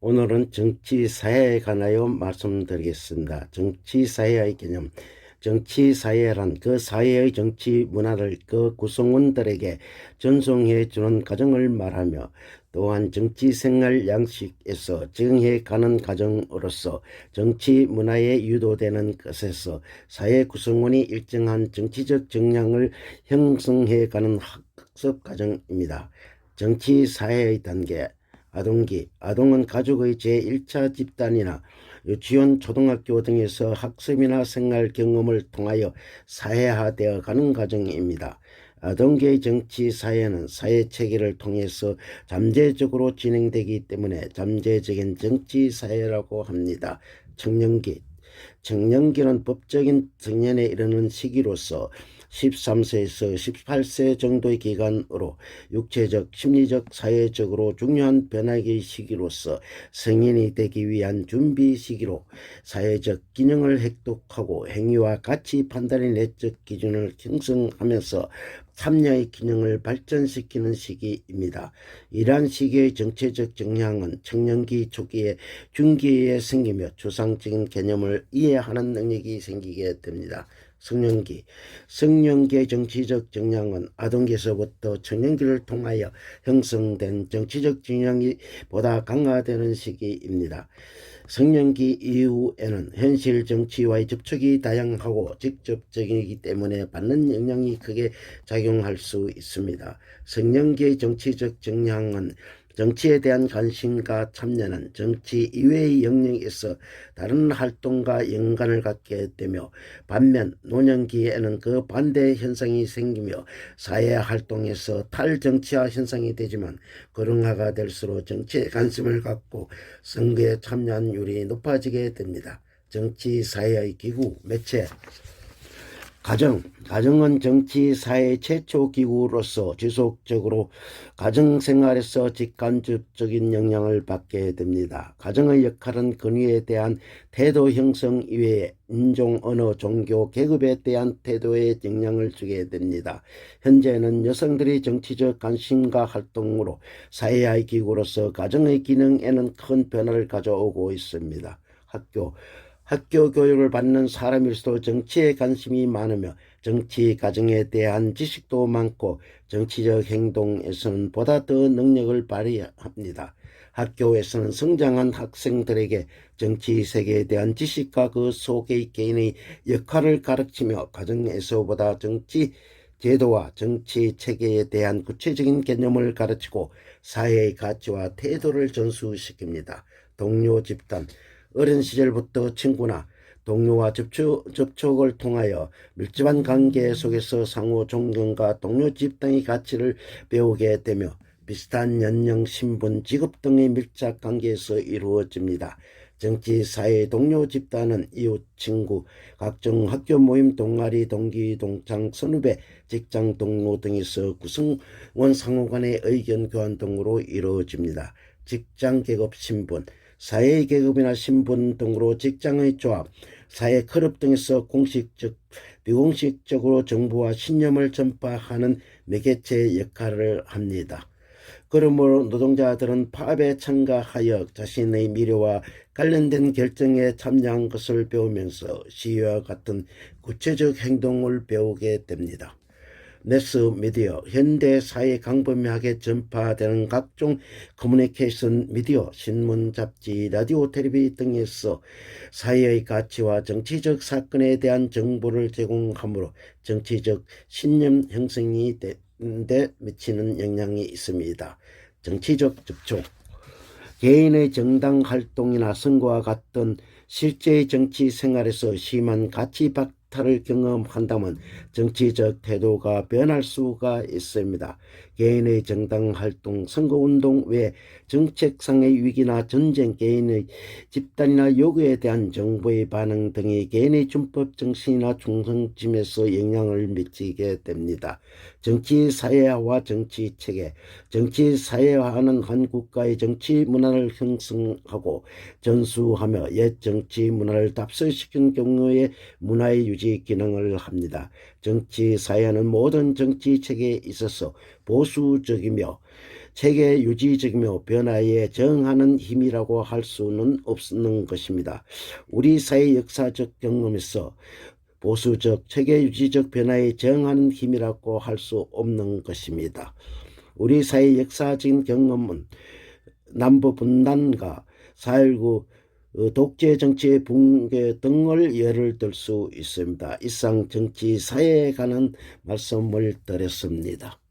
오늘은 정치사회에 관하여 말씀드리겠습니다. 정치사회의 개념. 정치사회란 그 사회의 정치 문화를 그 구성원들에게 전송해 주는 과정을 말하며, 또한 정치생활 양식에서 정해 가는 과정으로서 정치 문화에 유도되는 것에서 사회 구성원이 일정한 정치적 역량을 형성해 가는 학습 과정입니다. 정치사회의 단계. 아동기. 아동은 가족의 제1차 집단이나 유치원, 초등학교 등에서 학습이나 생활 경험을 통하여 사회화되어 가는 과정입니다. 아동기의 정치사회는 사회체계를 통해서 잠재적으로 진행되기 때문에 잠재적인 정치사회라고 합니다. 청년기. 청년기는 법적인 성년에 이르는 시기로서 13세에서 18세 정도의 기간으로 육체적, 심리적, 사회적으로 중요한 변화의 시기로서 성인이 되기 위한 준비 시기로 사회적 기능을 획득하고 행위와 가치 판단의 내적 기준을 형성하면서 참여의 기능을 발전시키는 시기입니다. 이러한 시기의 정체적 정향은 청년기 초기에 중기에 생기며 추상적인 개념을 이해하는 능력이 생기게 됩니다. 성년기. 성년기의 정치적 정량은 아동기에서부터 청년기를 통하여 형성된 정치적 정량이 보다 강화되는 시기입니다. 성년기 이후에는 현실 정치와의 접촉이 다양하고 직접적이기 때문에 받는 영향이 크게 작용할 수 있습니다. 성년기의 정치적 정량은 정치에 대한 관심과 참여는 정치 이외의 영역에서 다른 활동과 연관을 갖게 되며, 반면 노년기에는 그 반대 현상이 생기며 사회활동에서 탈정치화 현상이 되지만, 고령화가 될수록 정치에 관심을 갖고 선거에 참여율이 높아지게 됩니다. 정치, 사회의 기구, 매체. 가정은 정치 사회 최초 기구로서 지속적으로 가정생활에서 직간접적인 영향을 받게 됩니다. 가정의 역할은 권위에 대한 태도 형성 이외에 인종, 언어, 종교, 계급에 대한 태도에 영향을 주게 됩니다. 현재는 여성들이 정치적 관심과 활동으로 사회의 기구로서 가정의 기능에는 큰 변화를 가져오고 있습니다. 학교 교육을 받는 사람일수록 정치에 관심이 많으며 정치 과정에 대한 지식도 많고 정치적 행동에서는 보다 더 능력을 발휘합니다. 학교에서는 성장한 학생들에게 정치 세계에 대한 지식과 그 속의 개인의 역할을 가르치며 가정에서보다 정치 제도와 정치 체계에 대한 구체적인 개념을 가르치고 사회의 가치와 태도를 전수시킵니다. 동료 집단. 어린 시절부터 친구나 동료와 접촉을 통하여 밀접한 관계 속에서 상호 존경과 동료 집단의 가치를 배우게 되며 비슷한 연령, 신분, 직업 등의 밀착 관계에서 이루어집니다. 정치, 사회, 동료 집단은 이웃, 친구, 각종 학교 모임, 동아리, 동기, 동창, 선후배, 직장 동료 등에서 구성원 상호 간의 의견 교환 등으로 이루어집니다. 직장 계급, 신분. 사회 계급이나 신분 등으로 직장의 조합, 사회 클럽 등에서 공식적, 비공식적으로 정보와 신념을 전파하는 매개체 역할을 합니다. 그러므로 노동자들은 파업에 참가하여 자신의 미래와 관련된 결정에 참여한 것을 배우면서 시위와 같은 구체적 행동을 배우게 됩니다. 매스미디어. 현대 사회에 광범위하게 전파되는 각종 커뮤니케이션 미디어, 신문, 잡지, 라디오, 텔레비전 등에서 사회의 가치와 정치적 사건에 대한 정보를 제공하므로 정치적 신념 형성이 데 미치는 영향이 있습니다. 정치적 접촉. 개인의 정당 활동이나 선거와 같은 실제의 정치 생활에서 심한 가치 박탈을 경험한다면 정치적 태도가 변할 수가 있습니다. 개인의 정당 활동, 선거운동 외에 정책상의 위기나 전쟁, 개인의 집단이나 요구에 대한 정부의 반응 등이 개인의 준법 정신이나 충성심에서 영향을 미치게 됩니다. 정치 사회화와 정치 체계. 정치 사회화는 한 국가의 정치 문화를 형성하고 전수하며 옛 정치 문화를 답설시킨 경우에 문화의 유지 기능을 합니다. 정치 사회는 모든 정치 체계에 있어서 보수적이며 체계 유지적이며 변화에 저항하는 힘이라고 할 수는 없는 것입니다. 우리 사회 역사적 경험에서 보수적, 체계 유지적 변화에 저항하는 힘이라고 할 수 없는 것입니다. 우리 사회 역사적인 경험은 남북 분단과 4.19 독재 정치의 붕괴 등을 예를 들 수 있습니다. 이상 정치 사회에 관한 말씀을 드렸습니다.